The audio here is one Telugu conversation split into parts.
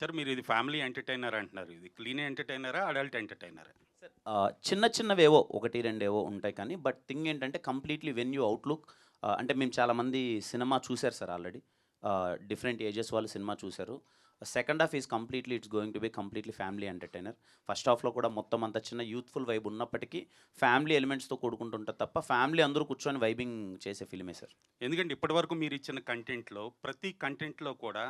సార్ మీరు ఇది ఫ్యామిలీ ఎంటర్‌టైనర్ అంటున్నారు. ఇది క్లీన్ ఎంటర్‌టైనరా? అడల్ట్ ఎంటర్‌టైనరా? చిన్న చిన్నవేవో 1, 2 ఉంటాయి కానీ, బట్ థింగ్ ఏంటంటే కంప్లీట్‌లీ వెన్ యూ అవుట్‌లుక్ అంటే మేము చాలామంది సినిమా చూసారు సార్ ఆల్రెడీ. డిఫరెంట్ ఏజెస్ వాళ్ళు సినిమా చూసారు. Second half is completely it's going to be completely family entertainer. First హాఫ్‌లో కూడా మొత్తం అంతా చిన్న యూత్‌ఫుల్ వైబ్ ఉన్నప్పటికీ, ఫ్యామిలీ ఎలిమెంట్స్‌తో కూడుకుంటుంటది తప్ప, ఫ్యామిలీ అందరూ కూర్చొని వైబింగ్ చేసే ఫిల్మే సార్. ఎందుకంటే ఇప్పటివరకు మీరిచ్చిన కంటెంట్‌లో ప్రతి కంటెంట్‌లో కూడా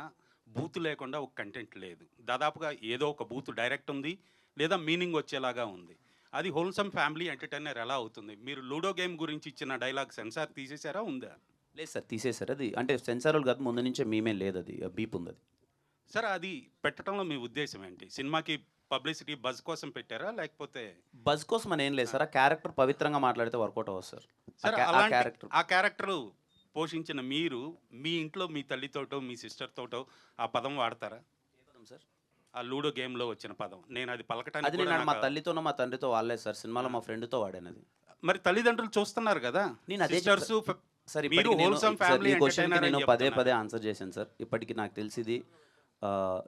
బూతు లేకుండా ఒక కంటెంట్ లేదు. దాదాపుగా ఏదో ఒక బూతు డైరెక్ట్ ఉంది. లేదా మీనింగ్ వచ్చేలాగా ఉంది. అది హోల్‌సమ్ ఫ్యామిలీ ఎంటర్‌టైనర్ ఎలా అవుతుంది? మీరు లూడో గేమ్ గురించి ఇచ్చిన డైలాగ్ సెన్సార్ తీసేసారా? ఉందా? లేదు సార్, తీసేసారు. అది అంటే సెన్సారులు కాదు, ముందు నుంచే మీమే లేదది. బీప్ ఉందది. సార్ అది పెట్టడంలో మీ ఉద్దేశ్యం ఏంటి? సినిమాకి పబ్లిసిటీ బజ్ కోసం పెట్టారా? లేకపోతే బజ్ కోసం అని ఏం లేదు సార్. ఆ క్యారెక్టర్ పవిత్రంగా మాట్లాడితే వర్కౌట్ అవ్వదు సార్. సార్ ఆ అలాంటి క్యారెక్టర్ ఆ క్యారెక్టరు పోషించిన మీరు, మీ ఇంట్లో మీ తల్లితోటో, మీ సిస్టర్‌తోటో ఆ పదం వాడతారా? సార్. ఆ లూడో గేమ్‌లో వచ్చిన పదం. నేనది పలకటానికి అది కూడా నేను మా నాకు తల్లితోనో, మా తండ్రితో వాడలేదు సార్. ఆ! సినిమాలో మా ఫ్రెండ్‌తో వాడానది. మరి తల్లిదండ్రులు చూస్తున్నారు గదా! నేను అదే సిస్టర్సు సార్ మీరు ఇప్పటికి నేను హోల్‌సమ్ సార్ ఫ్యామిలీ ఈ క్వెషన్‌కి ఎంటర్‌టైనర్ నేను అని పదే చెప్తున్నారు. పదే ఆన్సర్ చేశాను సార్. ఇప్పటికి నాకు తెలిసిది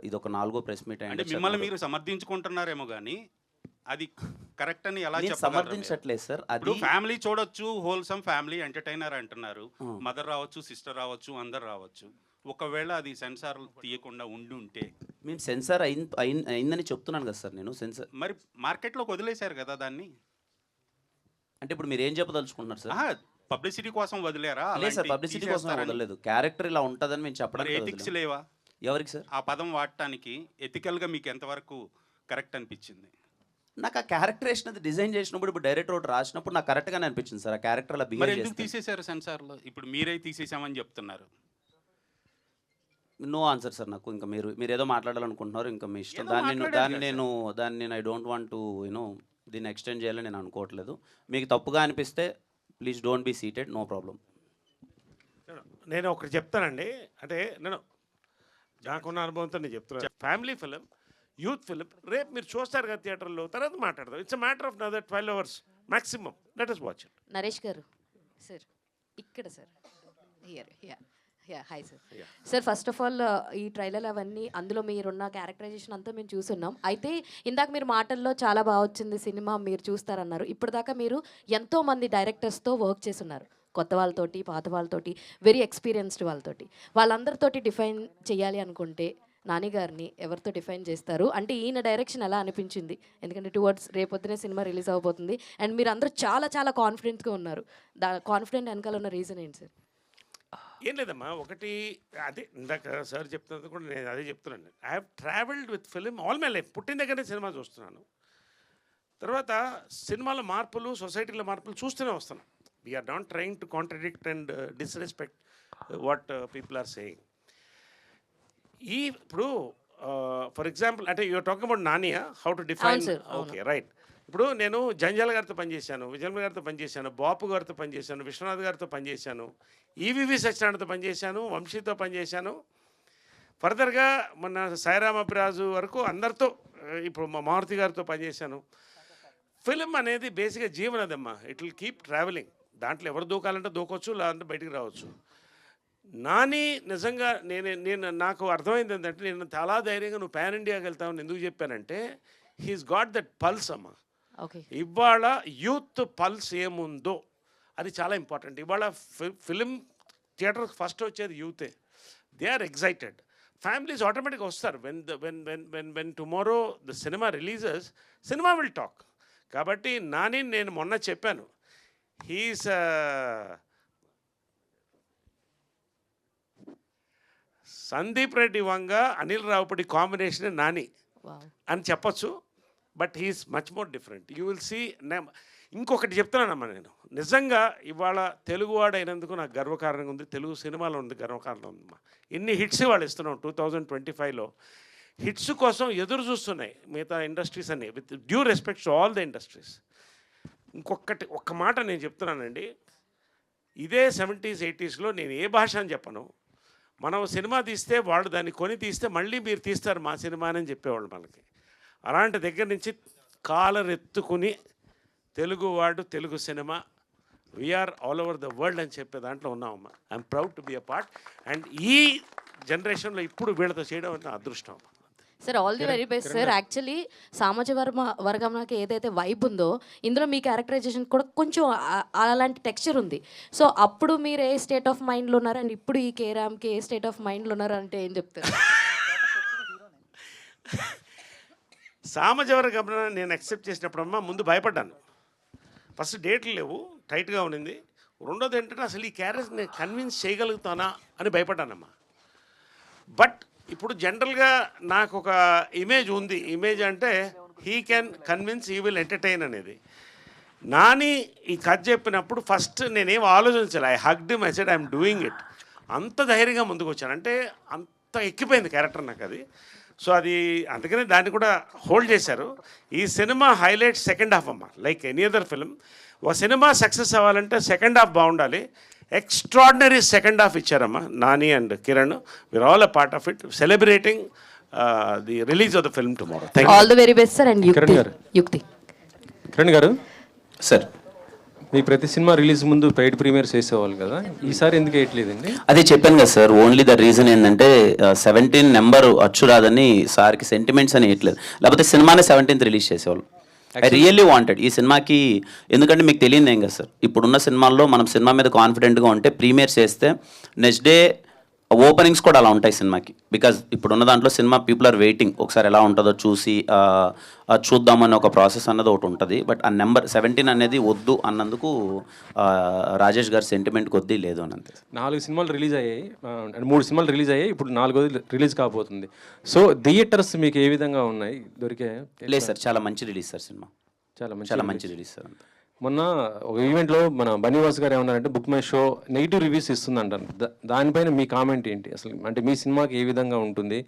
ఇదొక నాలుగో ప్రెస్ మీట్ అంటే అయ్యుండొచ్చు. అది మిమ్మల్ని మూడో. మీరు సమర్థించుకుంటున్నారేమో గానీ, అది కరెక్ట్ అని ఎలా నేను చెప్పగలరు మీరు? సమర్థించట్లేదు సార్. ఇప్పుడు అది ఫ్యామిలీ చూడొచ్చు, హోల్‌సమ్ ఫ్యామిలీ ఎంటర్‌టైనర్ అంటున్నారు. హ్మ్. మదర్ రావచ్చు, సిస్టర్ రావచ్చు, అందరు రావచ్చు. ఒకవేళ అది సెన్సార్‌లు తీయకుండా ఉండుంటే, మేము సెన్సార్ అయిందని చెప్తున్నాను కదా సార్ నేను. మరి మార్కెట్‌లోకి వదిలేసారు గదా దాన్ని. అంటే ఇప్పుడు మీరేం చెప్పదలుచుకుంటున్నారు సార్? అహా! పబ్లిసిటీ కోసం వదిలారా? లేదు సార్, అలాంటి పబ్లిసిటీ కోసమే తీసేస్తారని? వదలలేదు. క్యారెక్టర్ ఇలా ఉంటదని మేము మరి చెప్పడానికే ఎథిక్స్ వదిలాం. లేవా? ఎవరికి సార్? ఆ పదం వాడటానికి ఎథికల్‌గా మీకు ఎంతవరకు కరెక్ట్ అనిపిచ్చింది? నాకు ఆ క్యారెక్టర్ ఏసినది డిజైన్ చేసినప్పుడు, ఇప్పుడు డైరెక్టర్ ఒకటి రాసినప్పుడు నాకు కరెక్ట్‌గానే అనిపించింది సార్. ఆ క్యారెక్టర్ అలా బిహేవ్ మరెందుకు చేస్తే. తీసేసారు సెన్సార్‌లో? ఇప్పుడు మీరే తీసేసామని జెప్తున్నారు. నో ఆన్సర్ సార్ నాకు. ఇంకా మీరేదో మాట్లాడాలనుకుంటున్నారు. ఇంకా మీ ఇష్టం. ఏదో దాన్ని నేను మాట్లాడారు దాన్ని గదా సార్. నేను దాన్ని నేను ఐ డోంట్ వాంట్ టు దీన్ని ఎక్స్‌టెండ్ చేయాలని నేను అనుకోవట్లేదు. మీకు తప్పుగా అనిపిస్తే please don't be seated. No problem. నేను ఒకటి చెప్తానండి. అంటే నేను నాకున్న అనుభవంతో నేను చెప్తున్నాను. ఫ్యామిలీ ఫిలిం, యూత్ ఫిలిం రేపు మీరు చూస్తారు కదా థియేటర్‌లో, తర్వాత మాట్లాడదాం. It's a matter of another 12 hours maximum. Let us watch it. Naresh గారు సార్ ఇక్కడ sir here yeah yeah hi sir Yeah. Sir first of all ఈ ట్రైలర్ అవన్నీ అందులో మీరున్న క్యారెక్టరైజేషన్ అంతా మేము చూస్తున్నాం. అయితే ఇందాక మీరు మాటల్లో చాలా బాగా వచ్చింది సినిమా మీరు చూస్తారన్నారు. ఇప్పటిదాకా మీరు ఎంతో మంది డైరెక్టర్స్తో వర్క్ చేస్తున్నారు. కొత్త వాళ్ళతోటి పాత వాళ్ళతోటి వెరీ ఎక్స్పీరియన్స్డ్ వాళ్ళతోటి వాళ్ళందరితోటి డిఫైన్ చేయాలి అనుకుంటే నాని గారిని ఎవరితో డిఫైన్ చేస్తారు? అంటే ఈయన డైరెక్షన్ ఎలా అనిపించింది? ఎందుకంటే టువర్డ్స్ రేపొద్దునే సినిమా రిలీజ్ అవబోతుంది అండ్ మీరు అందరూ చాలా చాలా కాన్ఫిడెంట్గా ఉన్నారు. కాన్ఫిడెంట్ వెనకాల ఉన్న రీజన్ ఏంటి సార్? ఏం లేదమ్మా, ఒకటి అదే ఇందాక సార్ చెప్తున్నది కూడా నేను అదే చెప్తున్నాను. I have travelled with film all my life. పుట్టిన దగ్గరనే సినిమా చూస్తున్నాను. తర్వాత సినిమాలో మార్పులు, సొసైటీలో మార్పులు చూస్తూనే వస్తున్నాం. We're not trying to contradict and disrespect what people are saying. ఇప్పుడు ఫర్ ఎగ్జాంపుల్ అంటే యూఆర్ టాకింగ్ అబౌట్ నానియా హౌ టు డిఫైన్. అవును సార్, అవును. Okay, right. ఇప్పుడు నేను జంజాల గారితో పనిచేశాను, విజయమ్మ గారితో పనిచేశాను, బాపు గారితో పనిచేశాను, విశ్వనాథ్ గారితో పనిచేశాను, ఈవివి సత్యనారాయణతో పనిచేశాను, వంశీతో పనిచేశాను. ఫర్దర్గా మన సాయిరామ్ అభిరాజు వరకు అందరితో ఇప్పుడు మా మారుతి గారితో పనిచేశాను. ఫిలిం అనేది బేసిక్గా జీవనదమ్మా. It will keep travelling. దాంట్లో ఎవరు దూకాలంటే దూకొచ్చు, లేదంటే బయటికి రావచ్చు. నాని నిజంగా నేను నాకు అర్థమైంది ఏంటంటే, నేను చాలా ధైర్యంగా నువ్వు పాన్ ఇండియాకి వెళ్తావని ఎందుకు చెప్పానంటే, హీస్ గాట్ దట్ పల్స్ అమ్మా. ఓకే. ఇవాళ యూత్ పల్స్ ఏముందో అది చాలా ఇంపార్టెంట్. ఇవాళ ఫిలిం థియేటర్కి ఫస్ట్ వచ్చేది యూతే. They are excited. ఫ్యామిలీస్ ఆటోమేటిక్గా వస్తారు. When tomorrow the cinema releases, cinema will talk. కాబట్టి నాని నేను మొన్న చెప్పాను, he's Sandeep Reddy Vanga, Anil Ravipudi combination Nani wow. అని చెప్పొచ్చు. But he's much more different. You will see. ఇంకొకటి చెప్తున్నానమ్మా, నేను నిజంగా ఇవాళ తెలుగువాడు అయినందుకు నాకు గర్వకారణంగా ఉంది. తెలుగు సినిమాలో ఉంది గర్వకారణం ఉందమ్మా. ఇన్ని హిట్స్ వాళ్ళు ఇస్తున్నాం 2025లో. హిట్స్ కోసం ఎదురు చూస్తున్నాయి మిగతా ఇండస్ట్రీస్ అన్ని, with due respect to all the industries. ఒక్క మాట నేను చెప్తున్నానండి. ఇదే 70s 80sలో నేను ఏ భాష అని చెప్పను, మనం సినిమా తీస్తే వాళ్ళు దాన్ని కొని తీస్తే మళ్ళీ మీరు తీస్తారు మా సినిమా అని చెప్పేవాళ్ళు మనకి. అలాంటి దగ్గర నుంచి కాలరెత్తుకుని తెలుగువాడు, Telugu cinema, we're all over the world అని చెప్పే దాంట్లో ఉన్నామమ్మా. I'm proud to be a part. And ఈ జనరేషన్లో ఇప్పుడు వీళ్ళతో చేయడం అంటే అదృష్టం. Sir all the very best sir. Actually వర్గంకి ఏదైతే వైబ్ ఉందో ఇందులో మీ క్యారెక్టరైజేషన్ కూడా కొంచెం అలాంటి టెక్స్చర్ ఉంది. సో అప్పుడు మీరు ఏ స్టేట్ ఆఫ్ మైండ్లో ఉన్నారు అండ్ ఇప్పుడు ఈ కేరామ్కి ఏ స్టేట్ ఆఫ్ మైండ్లో ఉన్నారు అంటే ఏం చెప్తారు? సామజవర గమన నేను యాక్సెప్ట్ చేసినప్పుడమ్మా ముందు భయపడ్డాను. ఫస్ట్ డేట్లు లేవు, టైట్గా ఉండింది. రెండోది ఏంటంటే అసలు ఈ క్యారెక్టర్ నేను కన్విన్స్ చేయగలుగుతానా అని భయపడ్డానమ్మా. బట్ ఇప్పుడు జనరల్గా నాకు ఒక ఇమేజ్ ఉంది. ఇమేజ్ అంటే he can convince, he will entertain అనేది. నాని ఈ కథ చెప్పినప్పుడు ఫస్ట్ నేనేం ఆలోచించాలి. I hugged him, I said I'm doing it. అంత ధైర్యంగా ముందుకు వచ్చాను అంటే అంత ఎక్కిపోయింది క్యారెక్టర్ నాకు అది. సో అది అందుకనే దాన్ని కూడా హోల్డ్ చేశారు. ఈ సినిమా హైలైట్ సెకండ్ హాఫ్ అమ్మ. లైక్ ఎనీ అదర్ ఫిల్మ్, ఒక సినిమా సక్సెస్ అవ్వాలంటే సెకండ్ హాఫ్ బాగుండాలి. ఎక్స్ట్రాడినరీ సెకండ్ హాఫ్ ఇచ్చారమ్మా Nani and Kiran. We're all a part of it, celebrating the release of the film tomorrow. All the very best sir. And Yukti Kiran గారు సార్, మీ ప్రతి సినిమా రిలీజ్ ముందు పెయిడ్ ప్రీమియర్స్ వేసేవాళ్ళు కదా, ఈసారి ఎందుకు వేయట్లేదండి? అదే చెప్పాను కదా సార్, ఓన్లీ ద రీజన్ ఏంటంటే 17 నెంబర్ అచ్చు రాదని సార్కి సెంటిమెంట్స్ అని వేయట్లేదు. లేకపోతే సినిమానే 17th రిలీజ్ చేసేవాళ్ళు. ఐ రియల్లీ వాంటెడ్ ఈ సినిమాకి, ఎందుకంటే మీకు తెలియదు ఏం కదా సార్, ఇప్పుడున్న సినిమాల్లో మనం సినిమా మీద కాన్ఫిడెంట్గా ఉంటే ప్రీమియర్స్ చేస్తే నెక్స్ట్ డే ఓపెనింగ్స్ కూడా అలా ఉంటాయి సినిమాకి. బికాజ్ ఇప్పుడున్న దాంట్లో సినిమా పీపుల్ ఆర్ వెయిటింగ్, ఒకసారి ఎలా ఉంటుందో చూసి చూద్దామని ఒక ప్రాసెస్ అన్నది ఒకటి ఉంటుంది. బట్ ఆ నెంబర్ 17 అనేది వద్దు అన్నందుకు రాజేష్ గారి సెంటిమెంట్ కొద్దీ లేదు అని అంతే. 4 సినిమాలు రిలీజ్ అయ్యాయి, 3 సినిమాలు రిలీజ్ అయ్యాయి, ఇప్పుడు 4వ రిలీజ్ కాబోతుంది. సో థియేటర్స్ మీకు ఏ విధంగా ఉన్నాయి, దొరికే? లేదు సార్, చాలా మంచి రిలీజ్ సార్ సినిమా, చాలా మంచి రిలీజ్ సార్. అంతా మొన్న ఒక ఈవెంట్లో మన బన్నీవాస్ గారు ఏమన్నారంటే Book My Show negative reviews ఇస్తుందంటారు. దానిపైన మీ కామెంట్ ఏంటి అసలు? అంటే మీ సినిమాకి ఏ విధంగా ఉంటుంది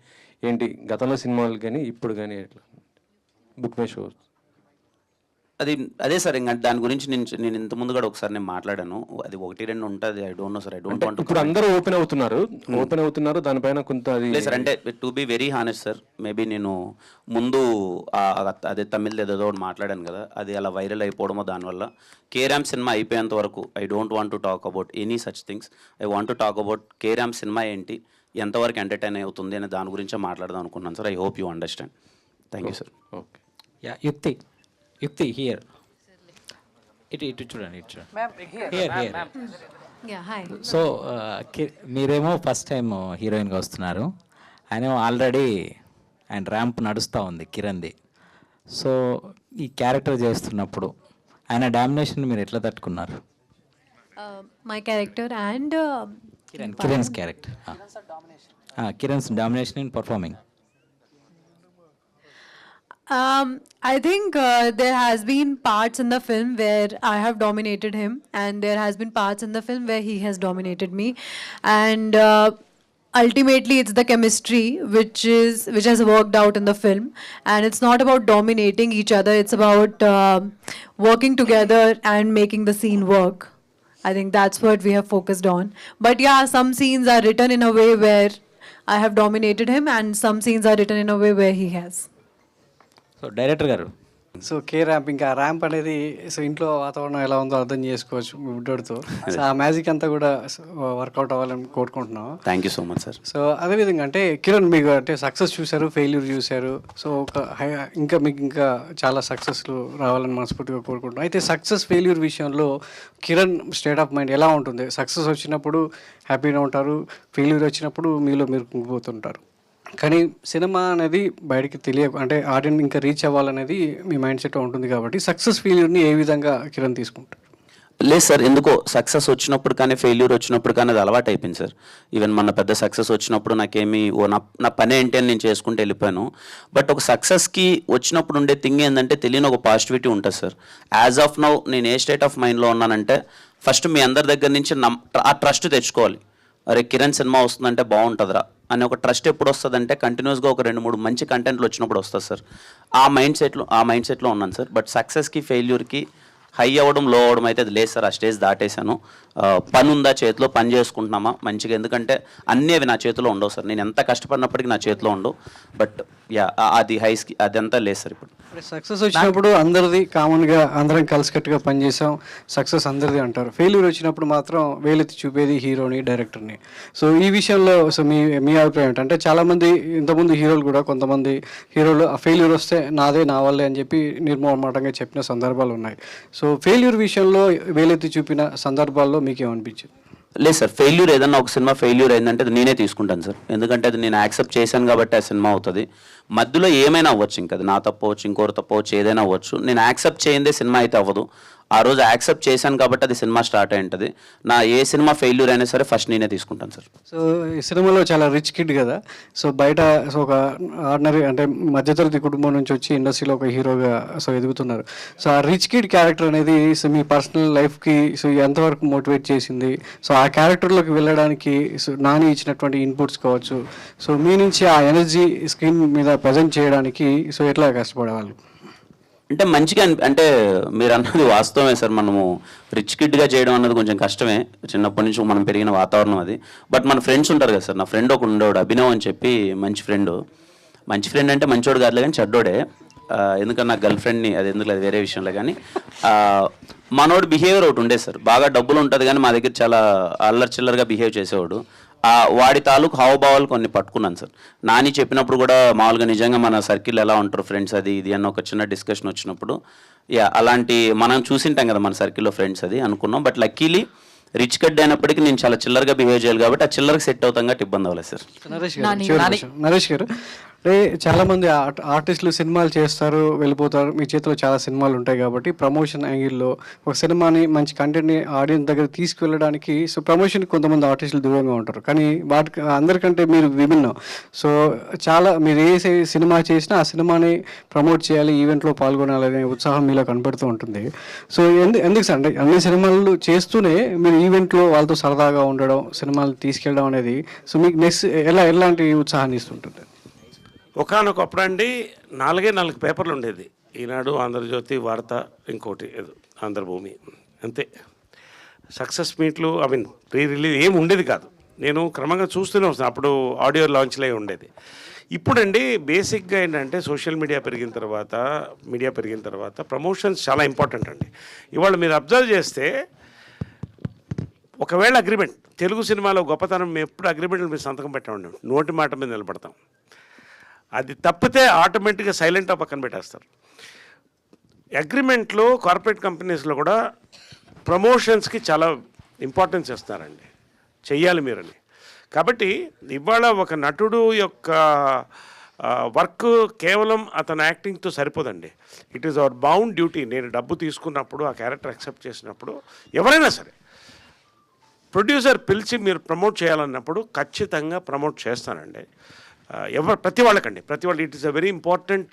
ఏంటి, గతంలో సినిమాలు కానీ ఇప్పుడు కానీ ఎట్లా బుక్ మై షో? అదే సార్, ఇంకా దాని గురించి నేను ఇంత ముందు కూడా ఒకసారి నేను మాట్లాడాను. అది 1-2 ఉంటుంది. I don't know sir, I don't want. ఇప్పుడు అందరూ ఓపెన్ అవుతున్నారు దానిపైన కొంత అది లేదు సార్. అంటే to be very honest sir, maybe నేను ముందు అదే తమిళ్ ఏదో ఒకటి మాట్లాడాను కదా, అది అలా వైరల్ అయిపోవడమో దానివల్ల కేరామ్ సినిమా అయిపోయేంత వరకు I don't want to talk about any such things. I want to talk about carrom cinema ఏంటి, ఎంతవరకు ఎంటర్టైన్ అవుతుంది అనే దాని గురించే మాట్లాడదాం అనుకున్నాను sir. I hope you understand. Thank you sir. Okay. Yeah యుక్తి హియర్, ఇటు చూడండి, హియర్. సో మీరేమో ఫస్ట్ టైం హీరోయిన్గా వస్తున్నారు, ఆయనేమో ఆల్రెడీ ఆయన ర్యాంప్ నడుస్తూ ఉంది కిరణ్ది. సో ఈ క్యారెక్టర్ చేస్తున్నప్పుడు ఆయన డామినేషన్ మీరు ఎట్లా తట్టుకున్నారు? My character and Kiran's character, Kiran's domination in performing. I think there has been parts in the film where I have dominated him, and there has been parts in the film where he has dominated me, and ultimately it's the chemistry which has worked out in the film, and it's not about dominating each other, it's about working together and making the scene work. I think that's what we have focused on. But yeah, some scenes are written in a way where I have dominated him, and some scenes are written in a way where he has. So director గారు, సో కే ర్యాంప్, ఇంకా ర్యాంప్ అనేది సో ఇంట్లో వాతావరణం ఎలా ఉందో అర్థం చేసుకోవచ్చు మీ బుడ్డోడితో. సో ఆ మ్యాజిక్ అంతా కూడా వర్కౌట్ అవ్వాలని కోరుకుంటున్నాం. Thank you so much sir. So అదేవిధంగా అంటే కిరణ్ మీకు అంటే సక్సెస్ చూశారు, ఫెయిల్యూర్ చూశారు. సో ఇంకా మీకు ఇంకా చాలా సక్సెస్లు రావాలని మనస్ఫూర్తిగా కోరుకుంటున్నాం. అయితే సక్సెస్ ఫెయిల్యూర్ విషయంలో కిరణ్ స్టేట్ ఆఫ్ మైండ్ ఎలా ఉంటుంది? సక్సెస్ వచ్చినప్పుడు హ్యాపీగా ఉంటారు, ఫెయిల్యూర్ వచ్చినప్పుడు మీలో మీరు కుంగిపోతుంటారు. కానీ సినిమా అనేది బయటికి అంటే ఆడియన్స్ ఇంకా రీచ్ అవ్వాలనేది మీ మైండ్ సెట్ ఉంటుంది కాబట్టి సక్సెస్ ఫెయిల్యూర్ని ఏ విధంగా కిరణ్ తీసుకుంటారు? లేదు సార్, ఎందుకో సక్సెస్ వచ్చినప్పుడు కానీ ఫెయిల్యూర్ వచ్చినప్పుడు కానీ అది అలవాటు అయిపోయింది సార్. ఈవెన్ మన పెద్ద సక్సెస్ వచ్చినప్పుడు నాకేమి నా పని ఏంటి అని నేను చేసుకుంటూ వెళ్ళిపోయాను. బట్ ఒక సక్సెస్కి వచ్చినప్పుడు ఉండే థింగ్ ఏంటంటే తెలియని ఒక పాజిటివిటీ ఉంటుంది సార్. యాజ్ ఆఫ్ నౌ నేను ఏ స్టేట్ ఆఫ్ మైండ్లో ఉన్నానంటే ఫస్ట్ మీ అందరి దగ్గర నుంచి ఆ ట్రస్ట్ తెచ్చుకోవాలి. అరే కిరణ్ సినిమా వస్తుందంటే బాగుంటుందిరా అనే ఒక ట్రస్ట్ ఎప్పుడు వస్తుందంటే కంటిన్యూస్గా ఒక 2-3 మంచి కంటెంట్లు వచ్చినప్పుడు వస్తుంది సార్. ఆ మైండ్ సెట్లో ఉన్నాను సార్. బట్ సక్సెస్కి ఫెయిల్యూర్కి హై అవ్వడం లో అవ్వడం అయితే అది లేదు సార్. ఆ స్టేజ్ దాటేశాను. పని ఉందా చేతిలో, పని చేసుకుంటున్నామా మంచిగా, ఎందుకంటే అన్నీ అవి నా చేతిలో ఉండవు సార్. నేను ఎంత కష్టపడినప్పటికీ నా చేతిలో ఉండవు. బట్ యా అది అదంతా లేదు సార్ ఇప్పుడు. సక్సెస్ వచ్చినప్పుడు అందరిది కామన్గా అందరం కలిసికట్టుగా పనిచేసాం, సక్సెస్ అందరిది అంటారు. ఫెయిల్యూర్ వచ్చినప్పుడు మాత్రం వేలెత్తి చూపేది హీరోని, డైరెక్టర్ని. సో ఈ విషయంలో సో మీ అభిప్రాయం ఏంటంటే చాలామంది ఇంతకుముందు హీరోలు కూడా కొంతమంది హీరోలు ఆ ఫెయిల్యూర్ వస్తే నాదే నా వల్లే అని చెప్పి నిర్మోహమాటంగా చెప్పిన సందర్భాలు ఉన్నాయి. సో ఫెయిల్యూర్ విషయంలో వేలెత్తి చూపిన సందర్భాల్లో మీకేమనిపించింది? లేదు సార్, ఫెయిల్యూర్ ఏదన్నా ఒక సినిమా ఫెయిల్యూర్ అయిందంటే అది నేనే తీసుకుంటాను సార్. ఎందుకంటే అది నేను యాక్సెప్ట్ చేశాను కాబట్టి ఆ సినిమా అవుతుంది. మధ్యలో ఏమైనా అవ్వచ్చు, ఇంకా అది నా తప్పు అవ్వచ్చు, ఇంకోరు తప్పు అవ్వచ్చు, ఏదైనా అవ్వచ్చు. నేను యాక్సెప్ట్ చేయందే సినిమా అయితే అవ్వదు. ఆ రోజు యాక్సెప్ట్ చేశాను కాబట్టి అది సినిమా స్టార్ట్ అయి ఉంటుంది. నా ఏ సినిమా ఫెయిల్యూర్ అయినా సరే ఫస్ట్ నేనే తీసుకుంటాను సార్. సో ఈ సినిమాలో చాలా రిచ్ కిడ్ కదా, సో బయట సో ఒక ఆర్డినరీ అంటే మధ్యతరగతి కుటుంబం నుంచి వచ్చి ఇండస్ట్రీలో ఒక హీరోగా సో ఎదుగుతున్నారు. సో ఆ రిచ్ కిడ్ క్యారెక్టర్ అనేది సో మీ పర్సనల్ లైఫ్కి సో ఎంతవరకు మోటివేట్ చేసింది? సో ఆ క్యారెక్టర్లోకి వెళ్ళడానికి సో నాని ఇచ్చినటువంటి ఇన్పుట్స్ కావచ్చు, సో మీ నుంచి ఆ ఎనర్జీ స్క్రీన్ మీద ప్రజెంట్ చేయడానికి సో ఎట్లా కష్టపడేవాళ్ళు? అంటే మంచిగా అంటే మీరు అన్నది వాస్తవమే సార్. మనము రిచ్ కిడ్గా చేయడం అన్నది కొంచెం కష్టమే, చిన్నప్పటి నుంచి మనం పెరిగిన వాతావరణం అది. బట్ మన ఫ్రెండ్స్ ఉంటారు కదా సార్, నా ఫ్రెండ్ ఒకడు ఉండేవాడు అభినవ్ అని చెప్పి, మంచి ఫ్రెండ్ అంటే మంచోడు కాదులే కానీ చెడ్డోడే. ఎందుకంటే నా గర్ల్ ఫ్రెండ్ని అది ఎందుకు లేదు వేరే విషయంలో. కానీ మనోడు బిహేవియర్ ఒకటి ఉండే సార్, బాగా డబ్బులు ఉంటుంది కానీ మా దగ్గర చాలా అల్లరి చిల్లరగా బిహేవ్ చేసేవాడు. వాడి తాలూకు హావభావాలు కొన్ని పట్టుకున్నాను సార్. నాని చెప్పినప్పుడు కూడా మామూలుగా నిజంగా మన సర్కిల్ ఎలా ఉంటారు ఫ్రెండ్స్ అది ఇది అన్న ఒక చిన్న డిస్కషన్ వచ్చినప్పుడు అలాంటి మనం చూసింటాం కదా మన సర్కిల్లో ఫ్రెండ్స్ అది అనుకున్నాం. బట్ లక్కీలీ రిచ్ కడ్ అయినప్పటికీ నేను చాలా చిల్లరగా బిహేవ్ చేయాలి కాబట్టి ఆ చిల్లరకు సెట్ అవుతాం కాబట్టి ఇబ్బంది అవ్వలేదు సార్. నరేష్ గారు, అంటే చాలామంది ఆర్టిస్టులు సినిమాలు చేస్తారు, వెళ్ళిపోతారు. మీ చేతిలో చాలా సినిమాలు ఉంటాయి కాబట్టి ప్రమోషన్ యాంగిల్లో ఒక సినిమాని మంచి కంటెంట్ని ఆడియన్స్ దగ్గర తీసుకువెళ్ళడానికి సో ప్రమోషన్కి కొంతమంది ఆర్టిస్టులు దూరంగా ఉంటారు. కానీ వాటికి అందరికంటే మీరు విభిన్నం. సో చాలా మీరు ఏ సినిమా చేసినా ఆ సినిమాని ప్రమోట్ చేయాలి, ఈవెంట్లో పాల్గొనాలనే ఉత్సాహం మీలో కనపడుతూ ఉంటుంది. సో ఎందుకు సార్, అంటే అన్ని సినిమాలు చేస్తూనే మీరు ఈవెంట్లో వాళ్ళతో సరదాగా ఉండడం, సినిమాలు తీసుకెళ్ళడం అనేది సో మీకు నెక్స్ట్ ఎలాంటి ఉత్సాహాన్ని ఇస్తుంటుంది? ఒకనొకప్పుడు అండి 4 పేపర్లు ఉండేది, ఈనాడు, ఆంధ్రజ్యోతి, వార్త, ఇంకోటి ఏదో ఆంధ్రభూమి, అంతే. సక్సెస్ మీట్లు ప్రీ రిలీజ్ ఏమి ఉండేది కాదు. నేను క్రమంగా చూస్తూనే వస్తాను, అప్పుడు ఆడియో లాంచ్లే ఉండేది. ఇప్పుడండి బేసిక్గా ఏంటంటే సోషల్ మీడియా పెరిగిన తర్వాత ప్రమోషన్స్ చాలా ఇంపార్టెంట్ అండి. ఇవాళ మీరు అబ్జర్వ్ చేస్తే ఒకవేళ అగ్రిమెంట్, తెలుగు సినిమాలో గొప్పతనం మేము ఎప్పుడు అగ్రిమెంట్లు మీరు సంతకం పెట్టండి, నోటి మాట మీద నిలబడతాం. అది తప్పితే ఆటోమేటిక్గా సైలెంట్ పక్కన పెట్టేస్తారు. అగ్రిమెంట్లో కార్పొరేట్ కంపెనీస్లో కూడా ప్రమోషన్స్కి చాలా ఇంపార్టెన్స్ ఇస్తారండి, చెయ్యాలి మీరని. కాబట్టి ఇవాళ ఒక నటుడు యొక్క వర్క్ కేవలం అతని యాక్టింగ్తో సరిపోదండి. It is our bound duty. నేను డబ్బు తీసుకున్నప్పుడు, ఆ క్యారెక్టర్ యాక్సెప్ట్ చేసినప్పుడు, ఎవరైనా సరే ప్రొడ్యూసర్ పిలిచి మీరు ప్రమోట్ చేయాలన్నప్పుడు ఖచ్చితంగా ప్రమోట్ చేస్తానండి. ప్రతి వాళ్ళకండి, it is a very important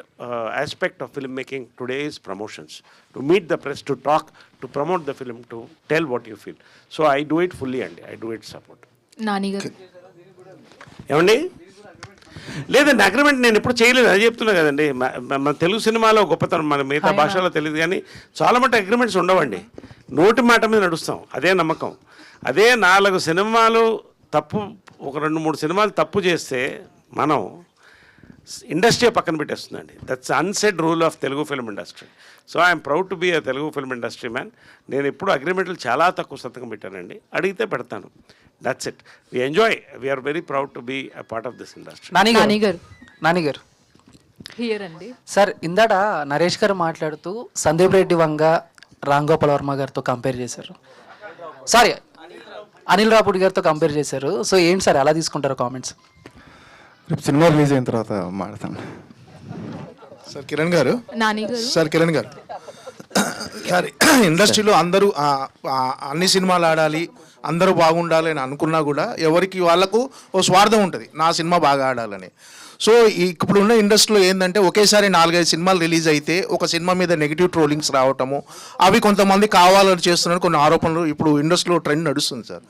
aspect of film making today is promotions, to meet the press, to talk, to promote the film, to tell what you feel. So I do it fully అండి, I do it support. Nani గారు ఏమండి? లేదండి, అగ్రిమెంట్ నేను ఎప్పుడు చేయలేదు, అది చెప్తున్నా కదండి. మన తెలుగు సినిమాలో గొప్పతనం, మన మిగతా భాషలో తెలియదు కానీ చాలా మటు అగ్రిమెంట్స్ ఉండవండి, నోటి మాట మీద నడుస్తాం, అదే నమ్మకం. అదే 4 సినిమాలు తప్పు, ఒక 2-3 సినిమాలు తప్పు చేస్తే మనం ఇండస్ట్రీ పక్కన పెట్టేస్తుందండి. That's unsaid rule of Telugu film industry. So I'm proud to be a Telugu film industry man. నేను ఎప్పుడు అగ్రిమెంట్లు చాలా తక్కువ సంతకం పెట్టానండి, అడిగితే పెడతాను. That's it. We enjoy, we're very proud to be a part of this industry. Nani గారు హియర్ అండి. సార్, ఇందాక నరేష్ గారు మాట్లాడుతూ సందీప్ రెడ్డి వంగ, రామ్ గోపాల్ వర్మ గారితో కంపేర్ చేశారు. సారీ, అనిల్ రాపూడి గారితో కంపేర్ చేశారు. సో ఏంటి సార్ ఎలా తీసుకుంటారు కామెంట్స్? రేపు సినిమా రిలీజ్ అయిన తర్వాత మాట్లాడతాను. సార్ కిరణ్ గారు, సార్ ఇండస్ట్రీలో అందరూ అన్ని సినిమాలు ఆడాలి, అందరూ బాగుండాలి అని అనుకున్నా కూడా ఎవరికి వాళ్ళకు ఓ స్వార్థం ఉంటుంది, నా సినిమా బాగా ఆడాలని. సో ఇప్పుడున్న ఇండస్ట్రీలో ఏంటంటే ఒకేసారి 4-5 సినిమాలు రిలీజ్ అయితే ఒక సినిమా మీద నెగిటివ్ ట్రోలింగ్స్ రావటము, అవి కొంతమంది కావాలని చేస్తున్నారు, కొన్ని ఆరోపణలు ఇప్పుడు ఇండస్ట్రీలో ట్రెండ్ నడుస్తుంది సార్.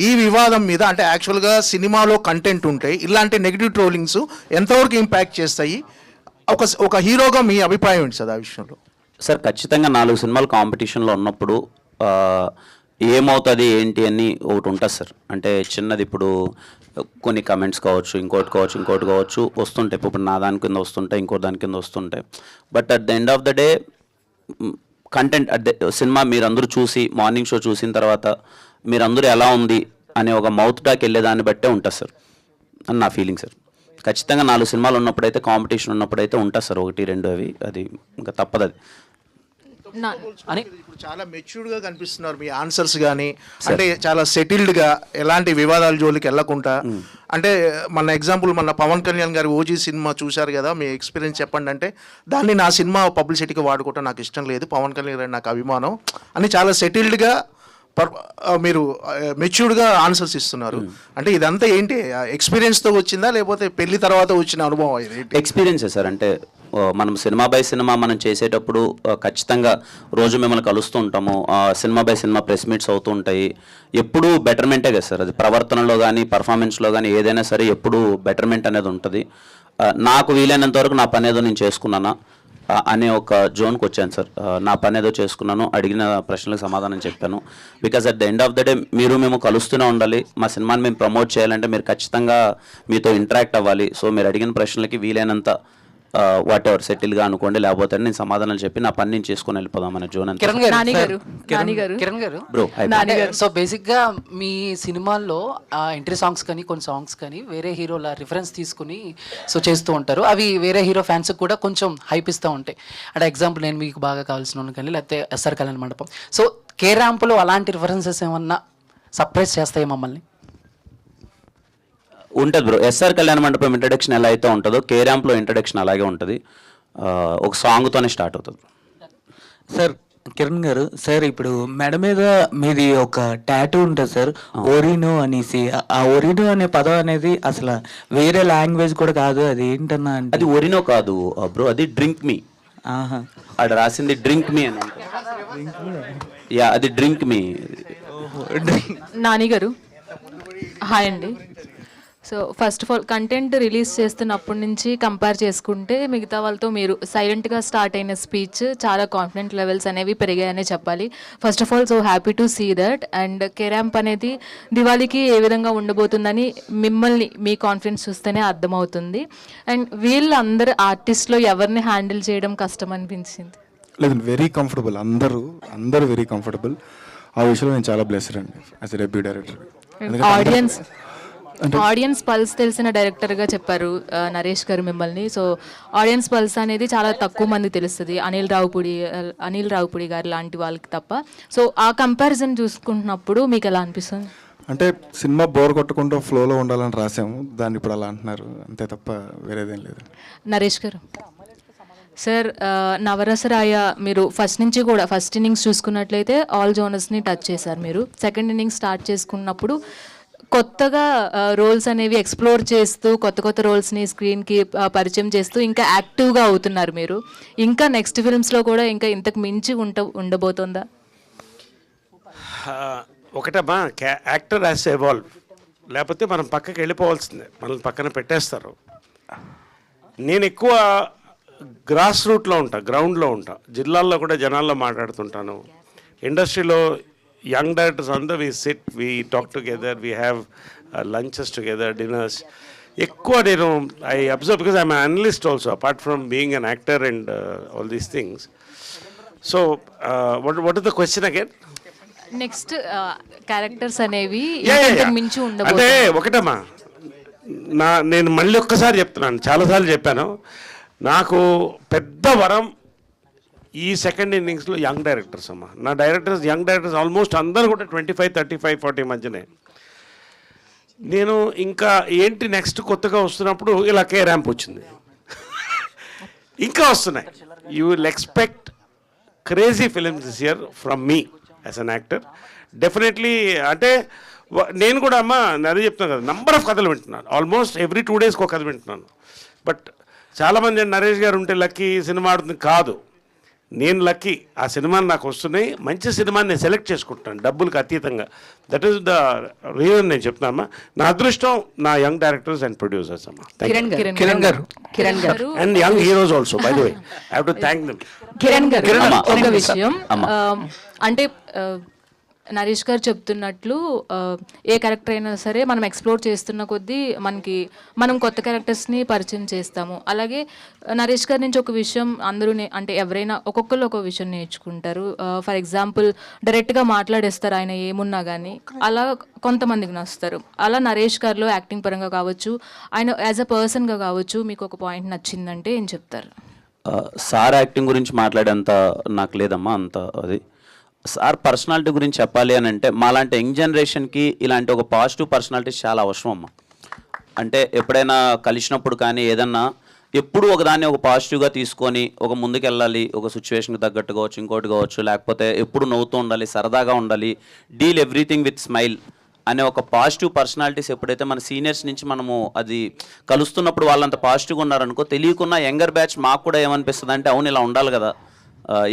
ఈ వివాదం మీద అంటే యాక్చువల్గా సినిమాలో కంటెంట్ ఉంటాయి, ఇలాంటి నెగిటివ్ ట్రోలింగ్స్ ఎంతవరకు ఇంపాక్ట్ చేస్తాయి? ఒక హీరోగా మీ అభిప్రాయం ఏంటి సార్ ఆ విషయంలో? సార్ ఖచ్చితంగా 4 సినిమాలు కాంపిటీషన్లో ఉన్నప్పుడు ఏమవుతుంది ఏంటి అని ఒకటి ఉంటుంది సార్. అంటే చిన్నది ఇప్పుడు కొన్ని కమెంట్స్ కావచ్చు, ఇంకోటి కావచ్చు వస్తుంటాయి. ఇప్పుడు నా దాని కింద వస్తుంటాయి, ఇంకో దాని కింద వస్తుంటాయి. But at the end of the day content cinema మీరందరూ చూసి మార్నింగ్ షో చూసిన తర్వాత మీరందరూ ఎలా ఉంది అనే ఒక మౌత్ టాక్ వెళ్ళేదాన్ని బట్టే ఉంటుంది సార్ అని నా ఫీలింగ్ సార్. ఖచ్చితంగా 4 సినిమాలు ఉన్నప్పుడైతే, కాంపిటీషన్ ఉన్నప్పుడైతే ఉంటుంది సార్ 1, 2 అవి, అది ఇంకా తప్పదు. అది అని ఇప్పుడు చాలా మెచ్యూర్డ్గా కనిపిస్తున్నారు మీ ఆన్సర్స్ కానీ, అంటే చాలా సెటిల్డ్గా, ఎలాంటి వివాదాల జోలికి వెళ్ళకుండా. అంటే మన ఎగ్జాంపుల్ మన పవన్ కళ్యాణ్ గారి ఓజీ సినిమా చూశారు కదా, మీ ఎక్స్పీరియన్స్ చెప్పండి అంటే, దాన్ని నా సినిమా పబ్లిసిటీకి వాడుకోవటం నాకు ఇష్టం లేదు, పవన్ కళ్యాణ్ గారు నాకు అభిమానం అని చాలా సెటిల్డ్గా మీరు మెచ్యూర్డ్గా ఆన్సర్స్ ఇస్తున్నారు. అంటే ఇదంతా ఏంటి, ఎక్స్పీరియన్స్తో వచ్చిందా లేకపోతే పెళ్లి తర్వాత వచ్చిన అనుభవం? ఇది ఎక్స్పీరియన్సే సార్. అంటే మనం సినిమా బై సినిమా మనం చేసేటప్పుడు ఖచ్చితంగా రోజు మిమ్మల్ని కలుస్తూ ఉంటాము. Cinema by cinema press meets అవుతూ ఉంటాయి. ఎప్పుడూ బెటర్మెంటే కదా సార్. అది ప్రవర్తనలో కానీ పర్ఫార్మెన్స్లో కానీ ఏదైనా సరే ఎప్పుడూ బెటర్మెంట్ అనేది ఉంటుంది. నాకు వీలైనంత వరకు నా పని ఏదో నేను చేసుకున్నానా అనే ఒక జోన్కి వచ్చాను సార్. నా పని ఏదో చేసుకున్నాను, అడిగిన ప్రశ్నలకు సమాధానం చెప్పాను. Because at the end of the day మేము కలుస్తూనే ఉండాలి. మా సినిమాని మేము ప్రమోట్ చేయాలంటే మీరు ఖచ్చితంగా మీతో ఇంటరాక్ట్ అవ్వాలి. సో మీరు అడిగిన ప్రశ్నలకి వీలైనంత వాట్ ఎవర్ సెటిల్గా అనుకోండి, లేకపోతే నేను సమాధానాలు చెప్పి నా పని నేను చేసుకొని వెళ్ళిపోదామనే జోన్ అంతా. కిరణ్ గారు బ్రో సో బేసిక్గా మీ సినిమాల్లో ఎంట్రీ సాంగ్స్ కానీ కొన్ని సాంగ్స్ కానీ వేరే హీరోల రిఫరెన్స్ తీసుకుని సో చేస్తూ ఉంటారు. అవి వేరే హీరో ఫ్యాన్స్కి కూడా కొంచెం హైప్ ఇస్తూ ఉంటాయి. అంటే ఎగ్జాంపుల్ నేను మీకు బాగా కావాల్సిన కానీ, లేకపోతే ఎస్ఆర్ కళ్యాణ మండపం. సో కే ర్యాంప్లో అలాంటి రిఫరెన్సెస్ ఏమన్నా సర్ప్రైజ్ చేస్తాయి మమ్మల్ని? ఉంటుంది బ్రో. ఎస్ఆర్ కళ్యాణ మండపం ఇంట్రడక్షన్ ఎలా అయితే ఉంటుందో కే ర్యాంప్లో ఇంట్రడక్షన్ అలాగే ఉంటుంది. ఒక సాంగ్తోనే స్టార్ట్ అవుతుంది. సార్ కిరణ్ గారు, సార్ ఇప్పుడు మెడ మీద మీది ఒక టాటూ ఉంటుంది సార్, ఓరినో అనేసి. ఆ ఓరినో అనే పదం అనేది అసలు వేరే లాంగ్వేజ్ కూడా కాదు, అది ఏంటన్నా అంటే అది ఓరినో కాదు బ్రో, అది డ్రింక్ మీ. అక్కడ రాసింది డ్రింక్ మీ అని. యా, అది డ్రింక్ మీ. నాని గారు హాయ్ అండి. So first of all content release చేస్తున్నప్పటి నుంచి కంపేర్ చేసుకుంటే మిగతా వాళ్ళతో మీరు సైలెంట్గా స్టార్ట్ అయిన స్పీచ్ చాలా కాన్ఫిడెంట్ లెవెల్స్ అనేవి పెరిగాయనే చెప్పాలి. First of all so happy to see that. And కెరాంప్ అనేది దివాళీకి ఏ విధంగా ఉండబోతుందని మిమ్మల్ని మీ కాన్ఫిడెన్స్ చూస్తేనే అర్థమవుతుంది. అండ్ వీళ్ళందరూ ఆర్టిస్ట్లో ఎవరిని హ్యాండిల్ చేయడం కష్టం అనిపించింది? లేదు, వెరీ కంఫర్టబుల్. అందరూ వెరీ కంఫర్టబుల్. ఆ విషయంలో నేను చాలా బ్లెస్డ్ అండి as a debut director. Audience pulse తెలిసిన డైరెక్టర్గా చెప్పారు నరేష్ గారు మిమ్మల్ని. సో ఆడియన్స్ పల్స్ అనేది చాలా తక్కువ మంది తెలుస్తుంది, అనిల్ రావుపూడి గారు లాంటి వాళ్ళకి తప్ప. సో ఆ కంపారిజన్ చూసుకుంటున్నప్పుడు మీకు ఎలా అనిపిస్తుంది? అంటే సినిమా బోర్ కొట్టకుండా ఫ్లోలో ఉండాలని రాసాము, దాన్ని ఇప్పుడు అలా అంటున్నారు అంతే తప్ప వేరేదేం లేదు. నరేష్ గారు సార్, నవరసరాయ మీరు ఫస్ట్ నుంచి కూడా ఫస్ట్ ఇన్నింగ్స్ చూసుకున్నట్లయితే ఆల్ జోనర్స్ని టచ్ చేశారు. మీరు సెకండ్ ఇన్నింగ్స్ స్టార్ట్ చేసుకున్నప్పుడు కొత్తగా రోల్స్ అనేవి ఎక్స్ప్లోర్ చేస్తూ కొత్త రోల్స్ని స్క్రీన్కి పరిచయం చేస్తూ ఇంకా యాక్టివ్గా అవుతున్నారు మీరు. ఇంకా నెక్స్ట్ ఫిల్మ్స్లో కూడా ఇంకా ఇంతకు మించి ఉండబోతుందా? ఒకటమ్మా, యాక్టర్ హ్యాస్ ఎవాల్వ్, లేకపోతే మనం పక్కకి వెళ్ళిపోవాల్సిందే, మనల్ని పక్కన పెట్టేస్తారు. నేను ఎక్కువ గ్రాస్ రూట్లో ఉంటా, గ్రౌండ్లో ఉంటా, జిల్లాల్లో కూడా జనాల్లో మాట్లాడుతుంటాను. ఇండస్ట్రీలో young directors we sit, we talk together, we have lunches together, dinners. Ekkuva nenu I observe, because I'm an analyst also apart from being an actor and all these things. So what is the question again? Next characters అనేవి ఇంతకు మించి ఉండబోతుంది అంటే ఒకటమ్మా, నేను మళ్ళీ ఒక్కసారి చెప్తున్నాను, చాలాసార్లు చెప్పాను, నాకు పెద్ద వరం ఈ సెకండ్ ఇన్నింగ్స్లో యంగ్ డైరెక్టర్స్ అమ్మా. నా యంగ్ డైరెక్టర్స్ ఆల్మోస్ట్ అందరూ కూడా 25, 35, 40 మధ్యనే. నేను ఇంకా ఏంటి నెక్స్ట్ కొత్తగా వస్తున్నప్పుడు ఇలా కే ర్యాంప్ వచ్చింది. ఇంకా వస్తున్నాయి. You will expect crazy films this year from me as an actor definitely. అంటే నేను కూడా అమ్మా అదే చెప్తున్నాను కదా, నంబర్ ఆఫ్ కథలు వింటున్నాను, ఆల్మోస్ట్ ఎవ్రీ 2 days ఒక కథ వింటున్నాను. బట్ చాలామంది నరేష్ గారు ఉంటే లక్కీ సినిమా ఆడుతుంది, కాదు, నేను లక్కీ. ఆ సినిమాని నాకు వస్తున్నాయి, మంచి సినిమాని నేను సెలెక్ట్ చేసుకుంటాను డబ్బులకు అతీతంగా. దట్ ఈస్ ద రీజన్ నేను చెప్తున్నామ్మా. నా అదృష్టం నా యంగ్ డైరెక్టర్స్ అండ్ ప్రొడ్యూసర్స్ అమ్మా. కిరణ్ గారు and young heroes also, by the way, I have to thank them. Kiran గారు ఒక విషయం, అంటే నరేష్ గారు చెప్తున్నట్లు ఏ క్యారెక్టర్ అయినా సరే మనం ఎక్స్ప్లోర్ చేస్తున్న కొద్దీ మనం కొత్త క్యారెక్టర్స్ని పరిచయం చేస్తాము. అలాగే నరేష్ గారి నుంచి ఒక విషయం అందరూ అంటే ఎవరైనా ఒక్కొక్కరు ఒక విషయం నేర్చుకుంటారు. ఫర్ ఎగ్జాంపుల్ డైరెక్ట్గా మాట్లాడేస్తారు ఆయన ఏమున్నా కానీ, అలా కొంతమందికి నచ్చుతారు. అలా నరేష్ గారిలో యాక్టింగ్ పరంగా కావచ్చు, ఆయన యాజ్ అ పర్సన్గా కావచ్చు, మీకు ఒక పాయింట్ నచ్చిందంటే ఏం చెప్తారు? సార్ యాక్టింగ్ గురించి మాట్లాడేంత నాకు లేదమ్మా అంత అది. సార్ పర్సనాలిటీ గురించి చెప్పాలి అని అంటే మాలాంటి యంగ్ జనరేషన్కి ఇలాంటి ఒక పాజిటివ్ పర్సనాలిటీస్ చాలా అవసరం అమ్మ. అంటే ఎప్పుడైనా కలిసినప్పుడు కానీ ఏదన్నా ఎప్పుడు ఒకదాన్ని ఒక పాజిటివ్గా తీసుకొని ఒక ముందుకెళ్ళాలి, ఒక సిచ్యువేషన్కి తగ్గట్టు కావచ్చు, ఇంకోటి కావచ్చు, లేకపోతే ఎప్పుడు నవ్వుతూ ఉండాలి, సరదాగా ఉండాలి, డీల్ ఎవ్రీథింగ్ విత్ స్మైల్ అనే ఒక పాజిటివ్ పర్సనాలిటీస్ ఎప్పుడైతే మన సీనియర్స్ నుంచి మనము అది కలుస్తున్నప్పుడు వాళ్ళంత పాజిటివ్గా ఉన్నారనుకో, తెలియకున్న యంగర్ బ్యాచ్ మాకు కూడా ఏమనిపిస్తుంది అంటే అవును ఇలా ఉండాలి కదా,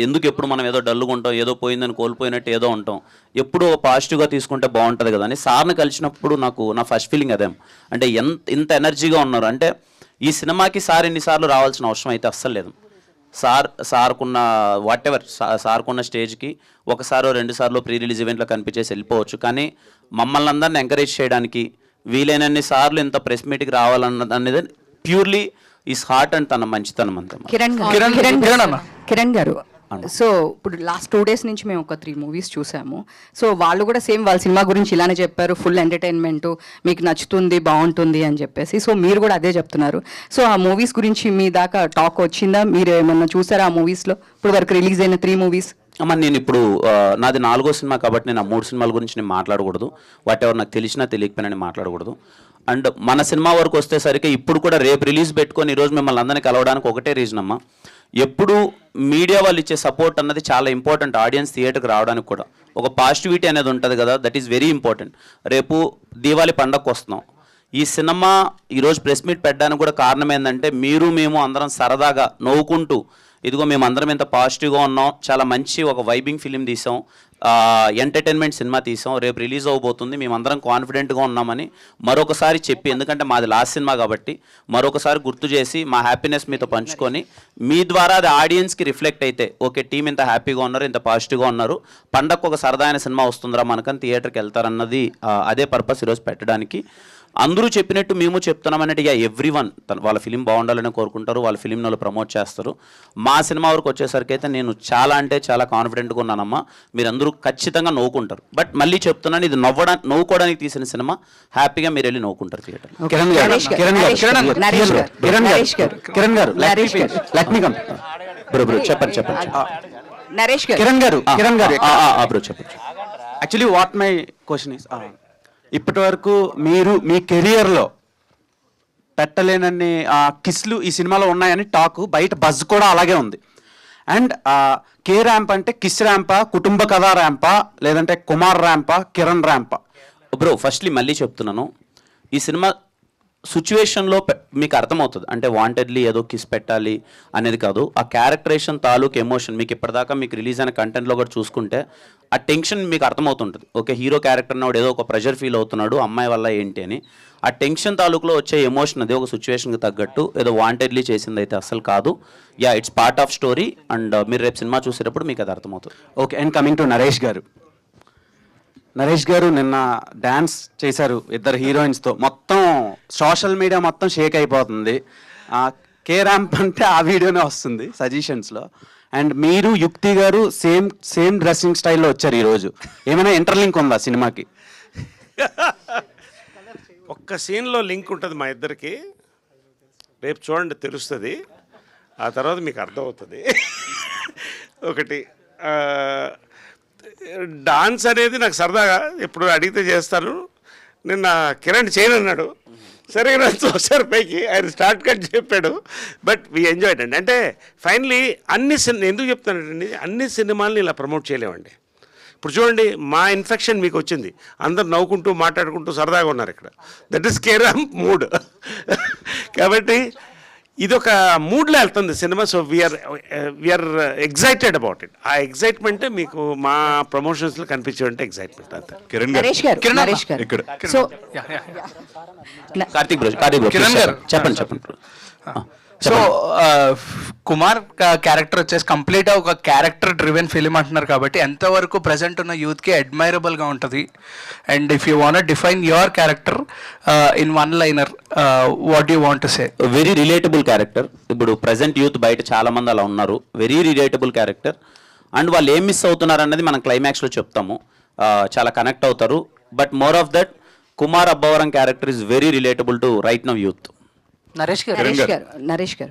ఎందుకు ఎప్పుడు మనం ఏదో డల్లుగా ఉంటాం, ఏదో పోయిందని కోల్పోయినట్టు ఏదో ఉంటాం, ఎప్పుడు పాజిటివ్గా తీసుకుంటే బాగుంటుంది కదా అని సార్ని కలిసినప్పుడు నా ఫస్ట్ ఫీలింగ్ అదే. అంటే ఇంత ఎనర్జీగా ఉన్నారు అంటే ఈ సినిమాకి సార్ ఎన్నిసార్లు రావాల్సిన అవసరం అయితే అస్సలు లేదు. సార్కున్న వాట్ ఎవర్ సార్కున్న స్టేజ్కి ఒకసారో 2 సార్లు ప్రీ రిలీజ్ ఈవెంట్లో కనిపించేసి వెళ్ళిపోవచ్చు, కానీ మమ్మల్ని అందరిని ఎంకరేజ్ చేయడానికి వీలైనన్ని సార్లు ఇంత ప్రెస్ మీట్కి రావాలన్నది ప్యూర్లీ ఈస్ హార్ట్ అండ్ తన మంచితనం అంతే. కిరణ్ గారు, సో ఇప్పుడు లాస్ట్ 2 days నుంచి మేము ఒక 3 movies చూసాము. సో వాళ్ళు కూడా సేమ్ వాళ్ళ సినిమా గురించి ఇలానే చెప్పారు, ఫుల్ ఎంటర్టైన్మెంట్, మీకు నచ్చుతుంది, బాగుంటుంది అని చెప్పేసి. సో మీరు కూడా అదే చెప్తున్నారు. సో ఆ మూవీస్ గురించి మీ దాకా టాక్ వచ్చిందా? మీరు ఏమన్నా చూసారా ఆ మూవీస్లో ఇప్పుడు వరకు రిలీజ్ అయిన 3 movies? అమ్మ నేను ఇప్పుడు నాది 4వ సినిమా కాబట్టి నేను ఆ 3 సినిమాల గురించి నేను మాట్లాడకూడదు. వాట్ ఎవర్ నాకు తెలిసినా తెలియకపోయినా నేను మాట్లాడకూడదు. అండ్ మన సినిమా వరకు వస్తేసరికి ఇప్పుడు కూడా రేపు రిలీజ్ పెట్టుకొని ఈరోజు మిమ్మల్ని అందరినీ కలవడానికి ఒకటే రీజన్ అమ్మా, ఎప్పుడు మీడియా వాళ్ళు ఇచ్చే సపోర్ట్ అన్నది చాలా ఇంపార్టెంట్. ఆడియన్స్ థియేటర్కి రావడానికి కూడా ఒక పాజిటివిటీ అనేది ఉంటుంది కదా, దట్ ఈస్ వెరీ ఇంపార్టెంట్. రేపు దీవాళి పండగకు వస్తున్నాం, ఈ సినిమా ఈరోజు ప్రెస్ మీట్ పెట్టడానికి కూడా కారణం ఏంటంటే మేము అందరం సరదాగా నవ్వుకుంటూ ఇదిగో మేమందరం ఎంత పాజిటివ్గా ఉన్నాం, చాలా మంచి ఒక వైబింగ్ ఫిలిం తీసాం, ఎంటర్టైన్మెంట్ సినిమా తీసాం, రేపు రిలీజ్ అవ్వబోతుంది, మేమందరం కాన్ఫిడెంట్గా ఉన్నామని మరొకసారి చెప్పి, ఎందుకంటే మాది లాస్ట్ సినిమా కాబట్టి మరొకసారి గుర్తు చేసి మా హ్యాపీనెస్ మీతో పంచుకొని మీ ద్వారా అది ఆడియన్స్కి రిఫ్లెక్ట్ అయితే ఓకే టీం ఇంత హ్యాపీగా ఉన్నారు, ఇంత పాజిటివ్గా ఉన్నారు, పండగకు ఒక సరదాయిన సినిమా వస్తుందిరా మనకని థియేటర్కి వెళ్తారన్నది అదే పర్పస్ ఈరోజు పెట్టడానికి. అందరూ చెప్పినట్టు మేము చెప్తున్నామన్నట్టు ఎవ్రీవన్ వాళ్ళ ఫిలిం బాగుండాలని కోరుకుంటారు, వాళ్ళ ఫిలింని వాళ్ళు ప్రమోట్ చేస్తారు. మా సినిమా వరకు వచ్చేసరికి అయితే నేను చాలా అంటే చాలా కాన్ఫిడెంట్గా ఉన్నానమ్మా, మీరందరూ ఖచ్చితంగా నవ్వుకుంటారు. బట్ మళ్ళీ చెప్తున్నాను, ఇది నవ్వుకోవడానికి తీసిన సినిమా, హ్యాపీగా మీరు వెళ్ళి నవ్వుకుంటారు థియేటర్. చెప్పండి actually what my question is, ఇప్పటి వరకు మీరు మీ కెరియర్లో పెట్టలేనన్ని కిస్లు ఈ సినిమాలో ఉన్నాయని టాక్, బయట బజ్ కూడా అలాగే ఉంది. అండ్ కే ర్యాంప్ అంటే కిస్ ర్యాంపా, కుటుంబ కథా ర్యాంపా, లేదంటే కుమార్ ర్యాంపా, కిరణ్ ర్యాంపా? బ్రో ఫస్ట్లీ మళ్ళీ చెప్తున్నాను, ఈ సినిమా సిచ్యువేషన్లో మీకు అర్థమవుతుంది. అంటే వాంటెడ్లీ ఏదో కిస్ పెట్టాలి అనేది కాదు, ఆ క్యారెక్టరేషన్ తాలూకు ఎమోషన్ మీకు ఇప్పటిదాకా మీకు రిలీజ్ అయిన కంటెంట్లో కూడా చూసుకుంటే ఆ టెన్షన్ మీకు అర్థమవుతుంటుంది. ఓకే హీరో క్యారెక్టర్ అన్నవాడు ఏదో ఒక ప్రెషర్ ఫీల్ అవుతున్నాడు అమ్మాయి వల్ల ఏంటి అని, ఆ టెన్షన్ తాలూకులో వచ్చే ఎమోషన్ అది ఒక సిచ్యువేషన్కి తగ్గట్టు ఏదో వాంటెడ్లీ చేసింది అయితే అసలు కాదు. It's part of story. And మీరు రేపు సినిమా చూసేటప్పుడు మీకు అది అర్థమవుతుంది. Okay, and coming to Naresh గారు, నరేష్ గారు నిన్న డ్యాన్స్ చేశారు 2 హీరోయిన్స్తో, మొత్తం సోషల్ మీడియా మొత్తం షేక్ అయిపోతుంది. కే ర్యాంప్ అంటే ఆ వీడియోనే వస్తుంది సజెషన్స్లో. అండ్ మీరు యుక్తి గారు సేమ్ డ్రెస్సింగ్ స్టైల్లో వచ్చారు ఈరోజు, ఏమైనా ఇంటర్లింక్ ఉందా సినిమాకి? ఒక్క సీన్లో లింక్ ఉంటుంది మా ఇద్దరికి, రేపు చూడండి తెలుస్తుంది, ఆ తర్వాత మీకు అర్థమవుతుంది. ఒకటి డాన్స్ అనేది నాకు సరదాగా ఎప్పుడు అడిగితే చేస్తాను. నిన్న కిరణ్ చేయను అన్నాడు, సరే ఒకసారి పైకి ఆయన స్టార్ట్ కట్ చెప్పాడు, బట్ వీ ఎంజాయ్డ్ అండి. అంటే ఫైనలీ ఎందుకు చెప్తానండి, అన్ని సినిమాలని ఇలా ప్రమోట్ చేయలేమండి. ఇప్పుడు చూడండి మా ఇన్ఫెక్షన్ మీకు వచ్చింది, అందరు నవ్వుకుంటూ మాట్లాడుకుంటూ సరదాగా ఉన్నారు ఇక్కడ, that is K ramp mood. కాబట్టి ఇది ఒక మూడ్లో వెళ్తుంది సినిమా. So we are excited about it. ఆ ఎగ్జైట్మెంటే మీకు మా ప్రమోషన్స్లో కనిపించేంటే ఎగ్జైట్మెంట్ అంతే. కార్తీక్ బ్రో చెప్పండి. సో కుమార్ క్యారెక్టర్ వచ్చేసి కంప్లీట్గా ఒక క్యారెక్టర్ డ్రివెన్ ఫిలిం అంటున్నారు కాబట్టి ఎంతవరకు ప్రజెంట్ ఉన్న యూత్కి అడ్మైరబుల్గా ఉంటుంది. And if you want define your character in one liner, what you want to say? Very relatable character. ఇప్పుడు ప్రజెంట్ యూత్ బయట చాలా మంది అలా ఉన్నారు. Very relatable character. అండ్ వాళ్ళు ఏం మిస్ అవుతున్నారు అన్నది మనం క్లైమాక్స్లో చెప్తాము. చాలా కనెక్ట్ అవుతారు. But more of that, Kumar Abbavaram character is very relatable to right now youth. Naresh గారు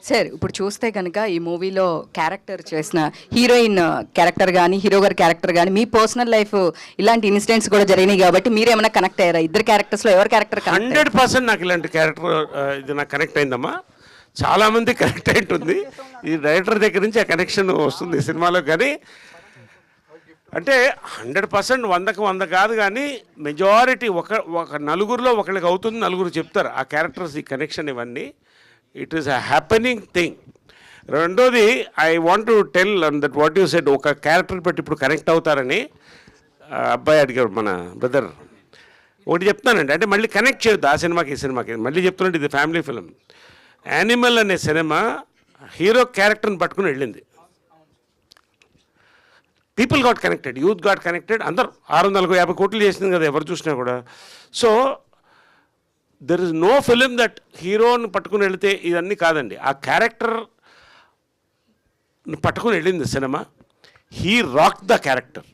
సార్, ఇప్పుడు చూస్తే కనుక ఈ మూవీలో క్యారెక్టర్ చేసిన హీరోయిన్ క్యారెక్టర్ కానీ హీరో గారి క్యారెక్టర్ కానీ మీ పర్సనల్ లైఫ్ ఇలాంటి ఇన్సిడెంట్స్ కూడా జరిగినాయి కాబట్టి మీరు ఏమైనా కనెక్ట్ అయ్యారా? ఇద్దరు క్యారెక్టర్స్లో ఎవరి క్యారెక్టర్ 100% నాకు ఇలాంటి క్యారెక్టర్ ఇది నాకు కనెక్ట్ అయిందమ్మా. చాలామంది కనెక్ట్ అయి ఉంటుంది. ఈ డైరెక్టర్ దగ్గర నుంచి ఆ కనెక్షన్ వస్తుంది సినిమాలో. కానీ అంటే 100% 100కి 100 కాదు, కానీ మెజారిటీ ఒక నలుగురిలో ఒకరికి అవుతుంది, నలుగురు చెప్తారు ఆ క్యారెక్టర్స్, ఈ కనెక్షన్, ఇవన్నీ. It is a happening thing. రెండోది, I want to tell that what you said, ఒక క్యారెక్టర్ పెట్టి ఇప్పుడు కనెక్ట్ అవుతారని అబ్బాయి అడిగారు మన బ్రదర్. ఒకటి చెప్తానండి, అంటే మళ్ళీ కనెక్ట్ చేయొద్దు ఆ సినిమాకి ఈ సినిమాకి. మళ్ళీ చెప్తున్నట్టు ఇది ఫ్యామిలీ ఫిలిం. యానిమల్ అనే సినిమా హీరో క్యారెక్టర్ని పట్టుకుని వెళ్ళింది. People got connected, youth got connected. అందరూ 650 కోట్లు చేసింది కదా ఎవరు చూసినా కూడా. So there is no film that హీరోని పట్టుకుని వెళితే ఇవన్నీ కాదండి. ఆ క్యారెక్టర్ పట్టుకుని వెళ్ళింది cinema. He rock the character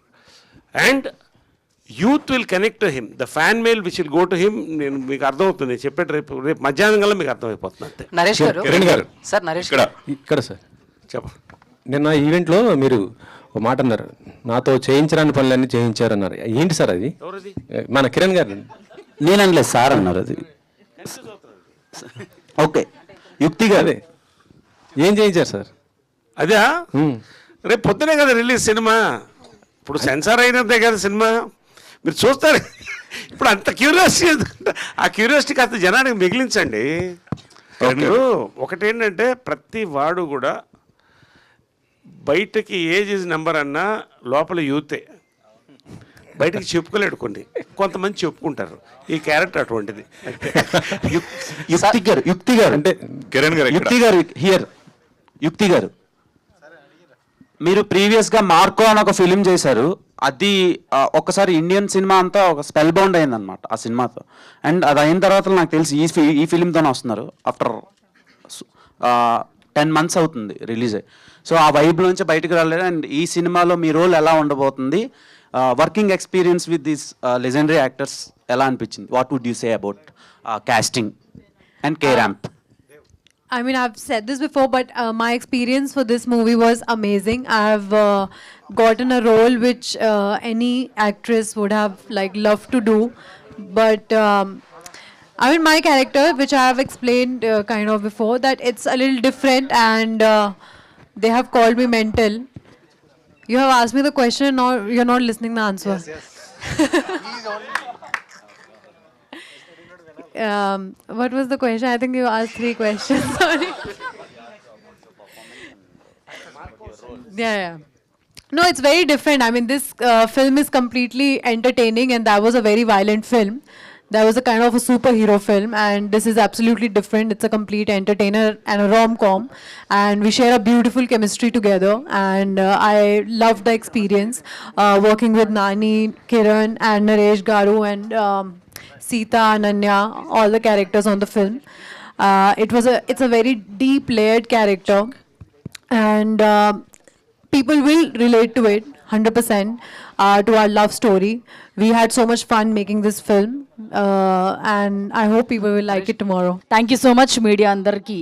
and youth will connect to him. The fan mail which will go to him. నేను మీకు అర్థమవుతుంది చెప్పేట రేపు మధ్యాహ్నం కల్లా మీకు అర్థమైపోతుంది అంతే. నరేష్ గారు సార్, నరేష్ ఇక్కడ సార్ చెప్ప నిన్న ఈవెంట్లో మీరు ఒక మాట అన్నారు, నాతో చేయించరాని పనులన్నీ చేయించారన్నారు. ఏంటి సార్ అది? మన కిరణ్ గారు. నేనలేదు సార్ అన్నారు. అది ఓకే, యుక్తి గారే. ఏం చేయించారు సార్? అదే రేపు పొద్దునే కదా రిలీజ్ సినిమా. ఇప్పుడు సెన్సార్ అయినదే కదా సినిమా, మీరు చూస్తారు. ఇప్పుడు అంత క్యూరియాసిటీ, ఆ క్యూరియాసిటీ కాస్త జనానికి మిగిలించండి. ఇప్పుడు ఒకటేంటంటే ప్రతి వాడు కూడా బయటకి ఏజ్ ఇస్ నెంబర్ అన్నా లోపల యూతే. బయటకి చెప్పుకోలేడు, కొంతమంది చెప్పుకుంటారు. ఈ క్యారెక్టర్ అటువంటిది. యుక్తి గారు అంటే కిరణ్ గారు, యుక్తి గారు హియర్. యుక్తి గారు, మీరు ప్రీవియస్గా మార్కో అని ఒక ఫిలిం చేశారు. అది ఒక్కసారి ఇండియన్ సినిమా అంతా ఒక స్పెల్ బౌండ్ అయిందనమాట ఆ సినిమాతో. అండ్ అది అయిన తర్వాత నాకు తెలిసి ఈ ఫిలింతోనే వస్తున్నారు. ఆఫ్టర్ 10 months అవుతుంది రిలీజ్ అయ్యి. సో ఆ వైబ్ నుంచి బయటకు రాలేదు. అండ్ ఈ సినిమాలో మీ రోల్ ఎలా ఉండబోతుంది? Working experience with this legendary actors ఎలా అనిపించింది? What would you say about casting and K-Ramp? I mean, I've said this before, but my experience for this movie was amazing. I've gotten a role which any actress would have loved to do, but I mean, my character, which I have explained kind of before, that it's a little different, and they have called me mental. You have asked me the question, or you're not listening the answer. Yes. What was the question? I think you asked 3 questions. Sorry. Yeah. No, it's very different. I mean, this film is completely entertaining, and that was a very violent film. That was a kind of a superhero film, and this is absolutely different. It's a complete entertainer and a rom-com, and we share a beautiful chemistry together, and I loved the experience working with Nani, Kiran, and Naresh Garu, and Sita, Ananya, all the characters on the film. It's a very deep layered character, and people will relate to it 100%, to our love story. We had so much fun making this film, and I hope people will like it tomorrow. Thank you so much media అందరికీ